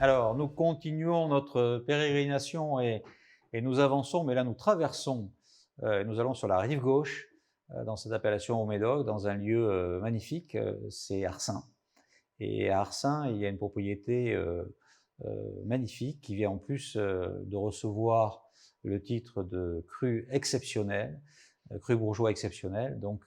Alors, nous continuons notre pérégrination et nous avançons, mais là nous traversons, nous allons sur la rive gauche, dans cette appellation au Médoc, dans un lieu magnifique, c'est Arcin. Et à Arcin, il y a une propriété magnifique qui vient en plus de recevoir le titre de cru exceptionnel, cru bourgeois exceptionnel. Donc,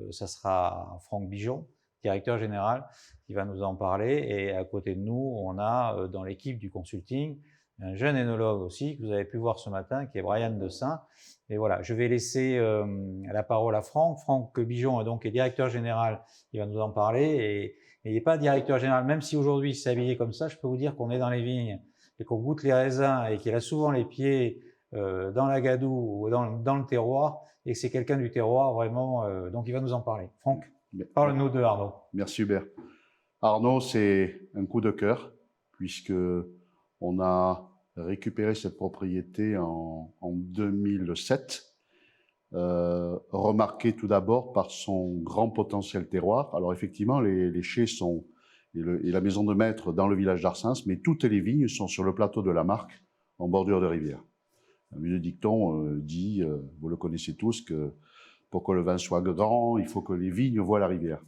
ça sera Franck Bijon, directeur général, qui va nous en parler. Et à côté de nous, on a dans l'équipe du consulting un jeune énologue aussi, que vous avez pu voir ce matin, qui est Brian Dessin. Et voilà, je vais laisser la parole à Franck. Franck Bijon est directeur général, il va nous en parler. Et il n'est pas directeur général, même si aujourd'hui il s'est habillé comme ça, je peux vous dire qu'on est dans les vignes et qu'on goûte les raisins et qu'il a souvent les pieds dans la gadoue ou dans le terroir et que c'est quelqu'un du terroir vraiment, donc il va nous en parler. Franck, parle-nous de Arnaud. Merci Hubert. Arnaud, c'est un coup de cœur puisque on a récupéré cette propriété en 2007. Remarqué tout d'abord par son grand potentiel terroir. Alors effectivement, les chais sont et la maison de maître dans le village d'Arcins, mais toutes les vignes sont sur le plateau de la Marque, en bordure de rivière. Un vieux dicton dit, vous le connaissez tous, que pour que le vin soit grand, il faut que les vignes voient la rivière.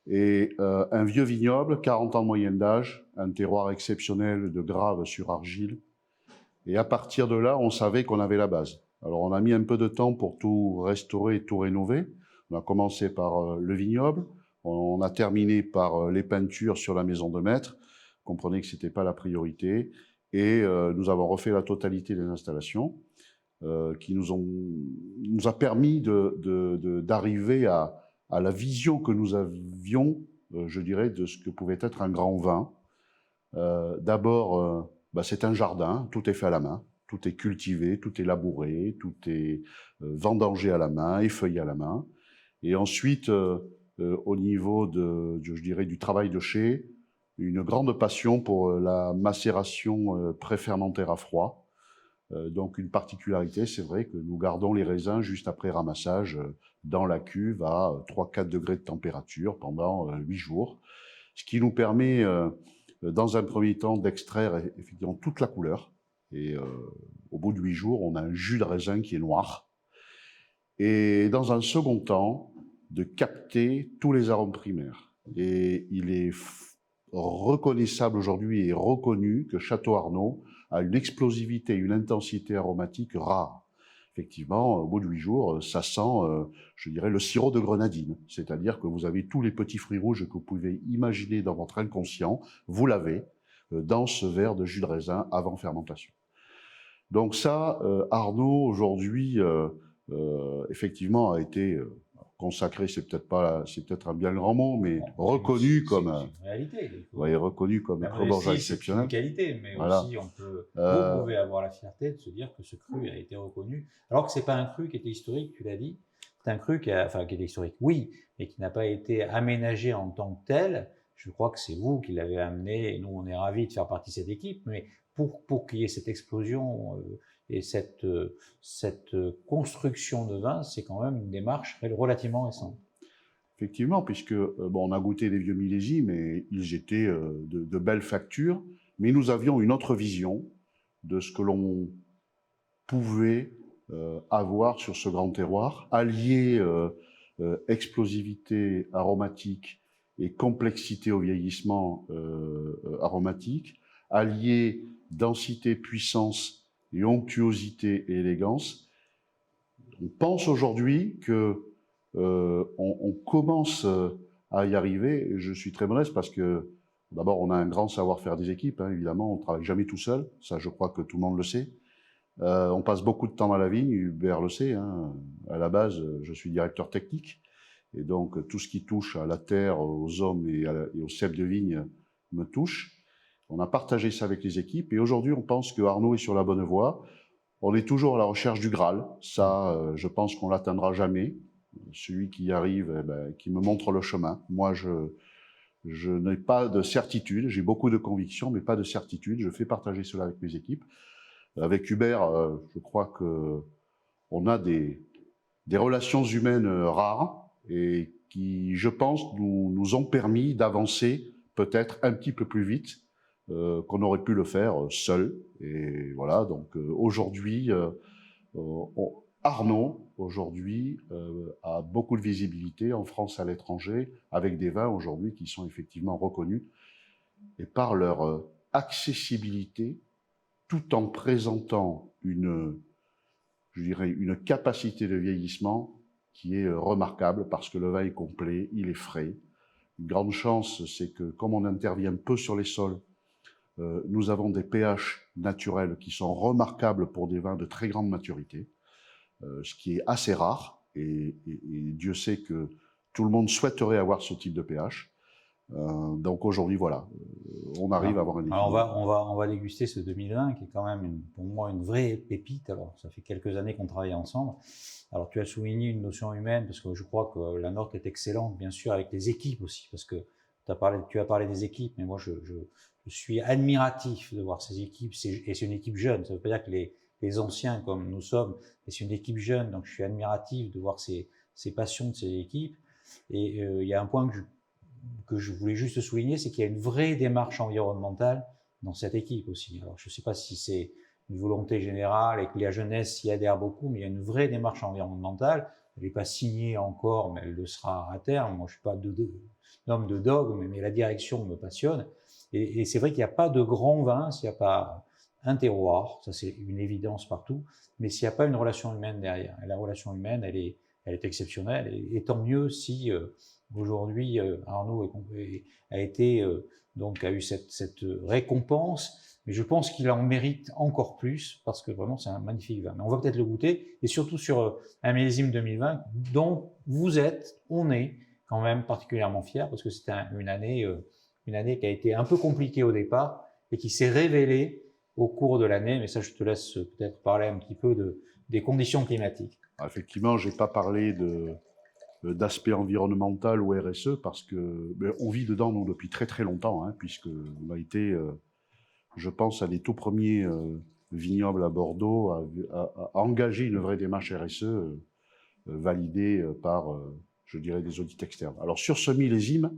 Et un vieux vignoble, 40 ans de moyenne d'âge, un terroir exceptionnel de grave sur argile. Et à partir de là, on savait qu'on avait la base. Alors on a mis un peu de temps pour tout restaurer et tout rénover. On a commencé par le vignoble, on a terminé par les peintures sur la maison de maître. Comprenez que ce n'était pas la priorité. Et nous avons refait la totalité des installations qui nous a permis d'arriver à la vision que nous avions, je dirais, de ce que pouvait être un grand vin. D'abord, c'est un jardin, tout est fait à la main, tout est cultivé, tout est labouré, tout est vendangé à la main, effeuillé à la main. Et ensuite, au niveau je dirais, du travail de chai, une grande passion pour la macération préfermentaire à froid. Donc une particularité, c'est vrai que nous gardons les raisins juste après ramassage dans la cuve à 3-4 degrés de température pendant 8 jours, ce qui nous permet dans un premier temps d'extraire effectivement toute la couleur. Et au bout de 8 jours, on a un jus de raisin qui est noir. Et dans un second temps, de capter tous les arômes primaires. Et il est reconnaissable aujourd'hui et reconnu que Château Arnaud a une explosivité, une intensité aromatique rare. Effectivement, au bout de 8 jours, ça sent, je dirais, le sirop de grenadine. C'est-à-dire que vous avez tous les petits fruits rouges que vous pouvez imaginer dans votre inconscient, vous l'avez dans ce verre de jus de raisin avant fermentation. Donc ça, Arnaud, aujourd'hui, effectivement, a été consacré, c'est peut-être un bien grand mot, mais reconnu comme une réalité. Reconnu comme un cru bourgeois exceptionnel. C'est une qualité, mais voilà. Aussi vous pouvez avoir la fierté de se dire que ce cru a été reconnu, alors que c'est pas un cru qui était historique, tu l'as dit. C'est un cru qui était historique, oui, mais qui n'a pas été aménagé en tant que tel. Je crois que c'est vous qui l'avez amené, et nous on est ravis de faire partie de cette équipe, mais pour qu'il y ait cette explosion et cette construction de vin, c'est quand même une démarche relativement récente. Effectivement, puisque on a goûté des vieux millésimes et ils étaient de belles factures, mais nous avions une autre vision de ce que l'on pouvait avoir sur ce grand terroir, allier explosivité aromatique et complexité au vieillissement aromatique, allier densité, puissance et onctuosité et élégance. On pense aujourd'hui que on commence à y arriver. Je suis très modeste parce que d'abord on a un grand savoir-faire des équipes, hein, évidemment, on ne travaille jamais tout seul, ça je crois que tout le monde le sait. On passe beaucoup de temps à la vigne, Hubert le sait, hein. À la base je suis directeur technique, et donc tout ce qui touche à la terre, aux hommes et au cep de vigne me touche. On a partagé ça avec les équipes, et aujourd'hui on pense que Arnaud est sur la bonne voie. On est toujours à la recherche du Graal, ça je pense qu'on l'atteindra jamais. Celui qui y arrive, qui me montre le chemin. Moi je n'ai pas de certitude, j'ai beaucoup de convictions, mais pas de certitude. Je fais partager cela avec mes équipes. Avec Hubert, je crois que on a des relations humaines rares et qui, je pense, nous ont permis d'avancer peut-être un petit peu plus vite qu'on aurait pu le faire seul. Et voilà, donc aujourd'hui, Arnaud, aujourd'hui, a beaucoup de visibilité en France et à l'étranger, avec des vins aujourd'hui qui sont effectivement reconnus, et par leur accessibilité, tout en présentant je dirais, une capacité de vieillissement qui est remarquable, parce que le vin est complet, il est frais. Une grande chance, c'est que comme on intervient peu sur les sols, nous avons des pH naturels qui sont remarquables pour des vins de très grande maturité, ce qui est assez rare, et Dieu sait que tout le monde souhaiterait avoir ce type de pH. Donc aujourd'hui, voilà, on arrive à avoir un équilibre. Alors on va déguster ce 2020 qui est quand même pour moi une vraie pépite. Alors ça fait quelques années qu'on travaille ensemble. Alors tu as souligné une notion humaine, parce que je crois que la nôtre est excellente, bien sûr, avec les équipes aussi, parce que tu as parlé des équipes, mais moi je suis admiratif de voir ces équipes, et c'est une équipe jeune. Ça ne veut pas dire que les anciens comme nous sommes, mais c'est une équipe jeune, donc je suis admiratif de voir ces passions de ces équipes. Et il y a un point que je voulais juste souligner, c'est qu'il y a une vraie démarche environnementale dans cette équipe aussi. Alors, je ne sais pas si c'est une volonté générale et que la jeunesse s'y adhère beaucoup, mais il y a une vraie démarche environnementale. Elle n'est pas signée encore, mais elle le sera à terme. Moi, je ne suis pas d'homme de dogme, mais la direction me passionne. Et c'est vrai qu'il n'y a pas de grand vin s'il n'y a pas un terroir. Ça, c'est une évidence partout. Mais s'il n'y a pas une relation humaine derrière. Et la relation humaine, elle est exceptionnelle. Et tant mieux si aujourd'hui Arnaud a eu cette récompense. Mais je pense qu'il en mérite encore plus, parce que vraiment c'est un magnifique vin. Mais on va peut-être le goûter, et surtout sur un millésime 2020 dont on est quand même particulièrement fiers, parce que c'était une année qui a été un peu compliquée au départ et qui s'est révélée au cours de l'année. Mais ça, je te laisse peut-être parler un petit peu des conditions climatiques. Effectivement, je n'ai pas parlé d'aspect environnemental ou RSE, parce que on vit dedans, nous, depuis très très longtemps, hein, puisqu'on a été, je pense, à des tout premiers vignobles à Bordeaux à engager une vraie démarche RSE validée par, je dirais, des audits externes. Alors sur ce millésime,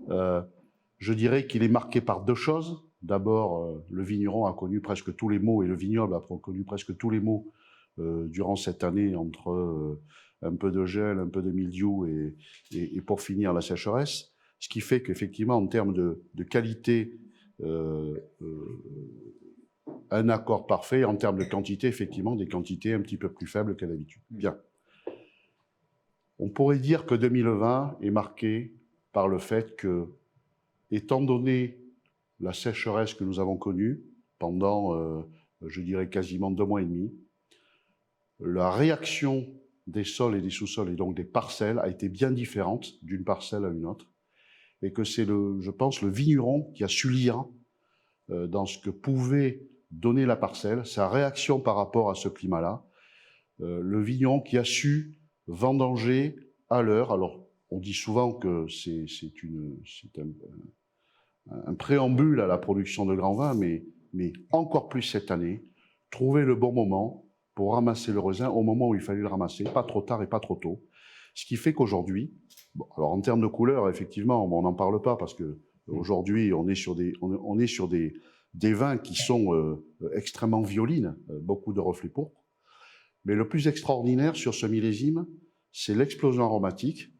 je dirais qu'il est marqué par deux choses. D'abord, le vigneron a connu presque tous les maux, et le vignoble a connu presque tous les maux durant cette année, entre un peu de gel, un peu de mildiou et pour finir la sécheresse. Ce qui fait qu'effectivement, en termes de qualité, un accord parfait. En termes de quantité, effectivement, des quantités un petit peu plus faibles qu'à d'habitude. Bien. On pourrait dire que 2020 est marqué par le fait que, étant donné la sécheresse que nous avons connue pendant, je dirais, quasiment 2 mois et demi, la réaction des sols et des sous-sols, et donc des parcelles, a été bien différente d'une parcelle à une autre, et que c'est, je pense, le vigneron qui a su lire dans ce que pouvait donner la parcelle, sa réaction par rapport à ce climat-là, le vigneron qui a su vendanger à l'heure. Alors, on dit souvent que c'est un préambule à la production de grands vins, mais encore plus cette année, trouver le bon moment pour ramasser le raisin au moment où il fallait le ramasser, pas trop tard et pas trop tôt. Ce qui fait qu'aujourd'hui, bon, alors en termes de couleur, effectivement, on n'en parle pas, parce que aujourd'hui on est sur des vins qui sont extrêmement violines, beaucoup de reflets pourpres. Mais le plus extraordinaire sur ce millésime, c'est l'explosion aromatique.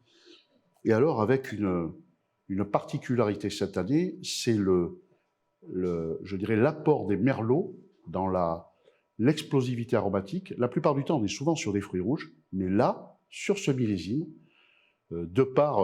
Et alors, avec une particularité cette année, c'est je dirais, l'apport des merlots dans l'explosivité aromatique. La plupart du temps, on est souvent sur des fruits rouges, mais là, sur ce millésime, de par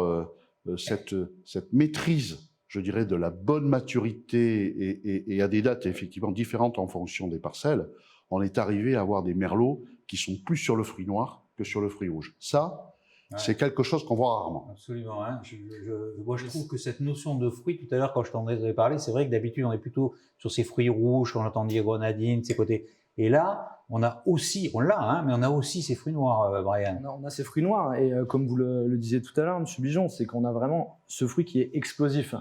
cette maîtrise, je dirais, de la bonne maturité et à des dates effectivement différentes en fonction des parcelles, on est arrivé à avoir des merlots qui sont plus sur le fruit noir que sur le fruit rouge. Ça, ouais, c'est quelque chose qu'on voit rarement. Absolument. Hein. Moi, je trouve que cette notion de fruit, tout à l'heure, quand je t'en ai parlé, c'est vrai que d'habitude, on est plutôt sur ces fruits rouges, quand on entend dire grenadine, ces côtés. Et là, on l'a, hein, mais on a aussi ces fruits noirs, Brian. On a ces fruits noirs, et comme vous le disiez tout à l'heure, M. Bijon, c'est qu'on a vraiment ce fruit qui est explosif.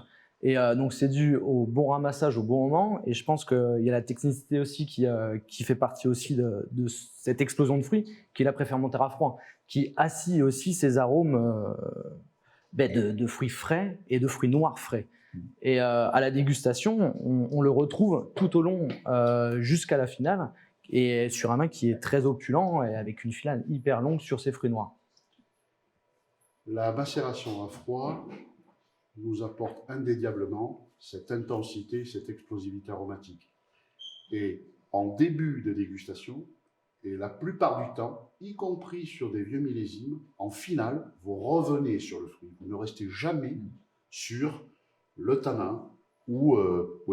Et donc, c'est dû au bon ramassage au bon moment. Et je pense qu'il y a la technicité aussi qui fait partie aussi de cette explosion de fruits, qui est la préfermentaire à froid, qui assit aussi ces arômes de fruits frais et de fruits noirs frais. Et à la dégustation, on le retrouve tout au long jusqu'à la finale, et sur un vin qui est très opulent et avec une finale hyper longue sur ses fruits noirs. La macération à froid nous apporte indéniablement cette intensité, cette explosivité aromatique. Et en début de dégustation, et la plupart du temps, y compris sur des vieux millésimes, en finale, vous revenez sur le fruit. Vous ne restez jamais sur le tanin ou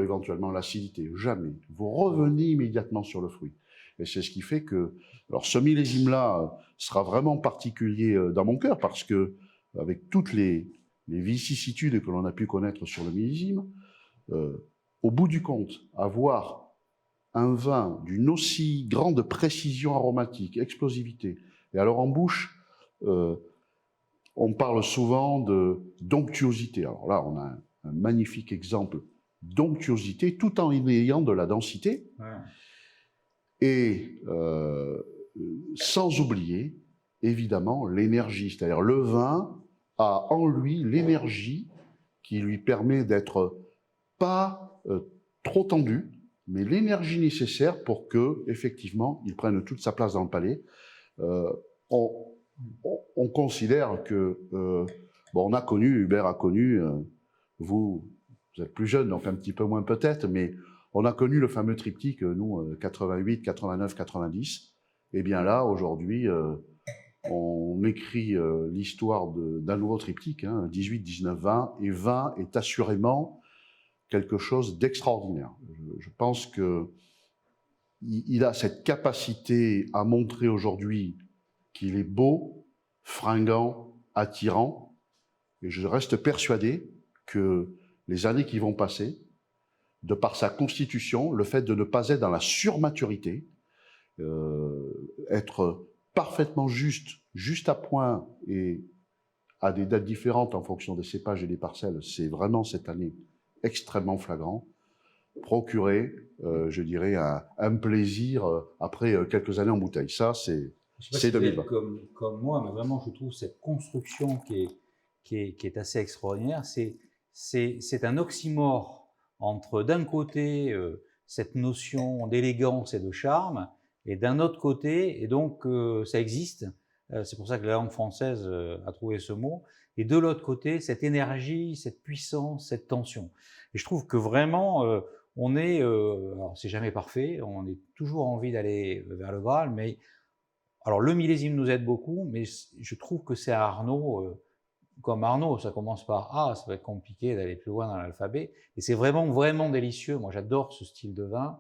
éventuellement l'acidité. Jamais. Vous revenez immédiatement sur le fruit. Et c'est ce qui fait que... Alors ce millésime-là sera vraiment particulier dans mon cœur parce que, avec toutes les vicissitudes que l'on a pu connaître sur le millésime, au bout du compte, avoir un vin d'une aussi grande précision aromatique, explosivité, et alors en bouche, on parle souvent de d'onctuosité. Alors là, on a un magnifique exemple d'onctuosité, tout en ayant de la densité, et sans oublier, évidemment, l'énergie. C'est-à-dire le vin a en lui l'énergie qui lui permet d'être pas trop tendu, mais l'énergie nécessaire pour que, effectivement, il prenne toute sa place dans le palais. On considère que, bon, on a connu, Hubert a connu, vous êtes plus jeune, donc un petit peu moins peut-être, mais on a connu le fameux triptyque, nous, 88, 89, 90. Et bien là, aujourd'hui, on écrit l'histoire d'un nouveau triptyque, hein, 18, 19, 20, et 20 est assurément quelque chose d'extraordinaire. Je pense qu'il a cette capacité à montrer aujourd'hui qu'il est beau, fringant, attirant, et je reste persuadé que les années qui vont passer, de par sa constitution, le fait de ne pas être dans la surmaturité, être parfaitement juste à point et à des dates différentes en fonction des cépages et des parcelles, c'est vraiment cette année extrêmement flagrant, procurer, je dirais, un plaisir après quelques années en bouteille. Ça, c'est 2020. Comme moi, mais vraiment, je trouve cette construction qui est assez extraordinaire. C'est un oxymore entre, d'un côté, cette notion d'élégance et de charme, et d'un autre côté, et donc ça existe, c'est pour ça que la langue française a trouvé ce mot, et de l'autre côté, cette énergie, cette puissance, cette tension. Et je trouve que vraiment, on est, alors c'est jamais parfait, on est toujours envie d'aller vers le Graal, mais alors le millésime nous aide beaucoup, mais je trouve que c'est à Arnaud, comme Arnaud, ça commence par A, ça va être compliqué d'aller plus loin dans l'alphabet, et c'est vraiment, vraiment délicieux. Moi, j'adore ce style de vin.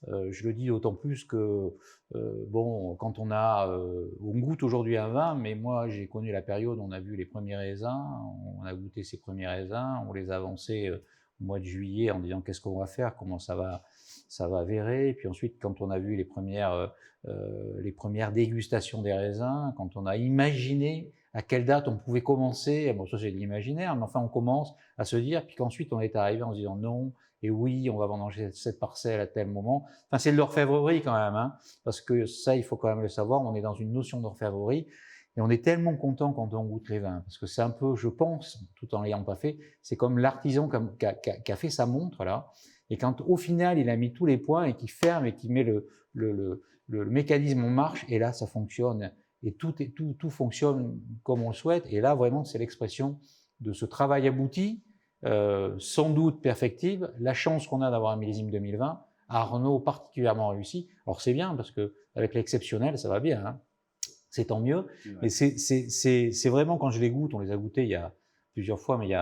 Je le dis d'autant plus que, bon, quand on goûte aujourd'hui un vin, mais moi j'ai connu la période où on a vu les premiers raisins, on a goûté ces premiers raisins, on les a avancés au mois de juillet en disant qu'est-ce qu'on va faire, comment ça va vérer, et puis ensuite quand on a vu les premières dégustations des raisins, quand on a imaginé à quelle date on pouvait commencer, bon ça c'est de l'imaginaire, mais enfin on commence à se dire, puis qu'ensuite on est arrivé en se disant non, et oui, on va vendanger cette parcelle à tel moment. Enfin, c'est de l'orfèvrerie quand même, hein, parce que ça, il faut quand même le savoir, on est dans une notion d'orfèvrerie, et on est tellement content quand on goûte les vins, parce que c'est un peu, je pense, tout en l'ayant pas fait, c'est comme l'artisan qui a fait sa montre, là, et quand au final, il a mis tous les points, et qu'il ferme, et qu'il met le mécanisme en marche, et là, ça fonctionne, et tout fonctionne comme on le souhaite, et là, vraiment, c'est l'expression de ce travail abouti, sans doute perfectible, la chance qu'on a d'avoir un millésime 2020, Arnaud particulièrement réussi. Alors c'est bien parce que avec l'exceptionnel, ça va bien, hein, c'est tant mieux. Mais c'est vraiment quand je les goûte, on les a goûtés il y a plusieurs fois, mais il y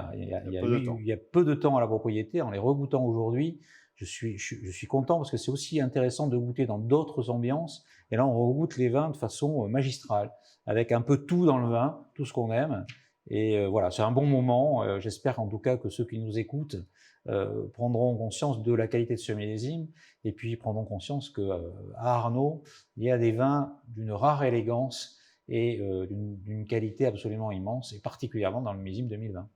a peu de temps à la propriété. En les regoûtant aujourd'hui, je suis content parce que c'est aussi intéressant de goûter dans d'autres ambiances. Et là, on regoute les vins de façon magistrale, avec un peu tout dans le vin, tout ce qu'on aime. Et voilà, c'est un bon moment. J'espère en tout cas que ceux qui nous écoutent prendront conscience de la qualité de ce millésime et puis prendront conscience qu'à Arnaud, il y a des vins d'une rare élégance et d'une qualité absolument immense, et particulièrement dans le millésime 2020,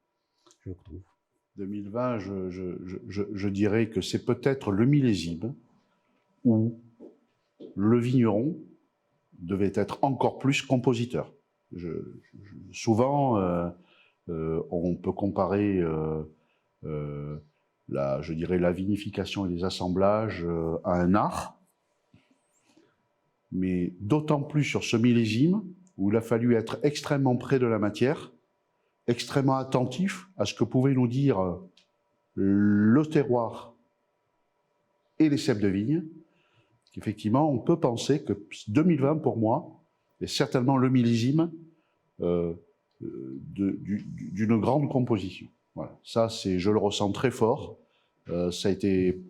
je trouve. 2020, je dirais que c'est peut-être le millésime où le vigneron devait être encore plus compositeur. Souvent, on peut comparer je dirais la vinification et les assemblages à un art, mais d'autant plus sur ce millésime où il a fallu être extrêmement près de la matière, extrêmement attentif à ce que pouvait nous dire le terroir et les cèpes de vigne. Effectivement, on peut penser que 2020, pour moi, est certainement le millésime d'une grande composition. Voilà. Ça, je le ressens très fort. Ça a été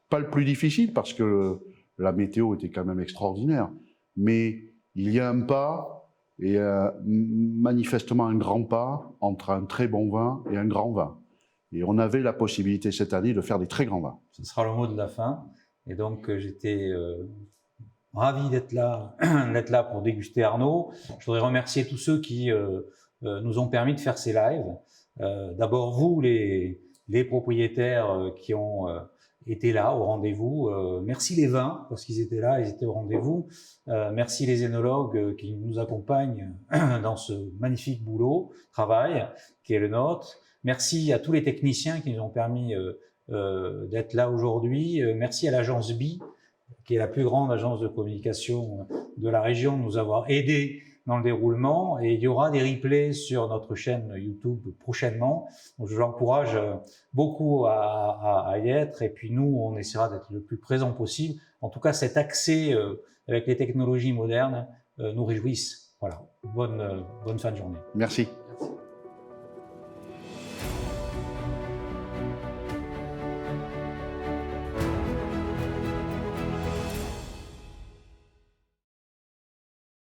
pas le plus difficile parce que la météo était quand même extraordinaire, mais il y a un pas, et manifestement un grand pas, entre un très bon vin et un grand vin. Et on avait la possibilité cette année de faire des très grands vins. Ce sera le mot de la fin. Et donc, j'étais ravi d'être là pour déguster Arnaud. Je voudrais remercier tous ceux qui nous ont permis de faire ces lives. D'abord, vous, les propriétaires qui ont été là au rendez-vous. Merci les vins, parce qu'ils étaient là, ils étaient au rendez-vous. Merci les énologues qui nous accompagnent dans ce magnifique travail qui est le nôtre. Merci à tous les techniciens qui nous ont permis d'être là aujourd'hui. Merci à l'agence BI, qui est la plus grande agence de communication de la région, de nous avoir aidés dans le déroulement. Et il y aura des replays sur notre chaîne YouTube prochainement. Donc, je l'encourage beaucoup à y être. Et puis nous, on essaiera d'être le plus présent possible. En tout cas, cet accès avec les technologies modernes nous réjouissent. Voilà. Bonne fin de journée. Merci. Merci.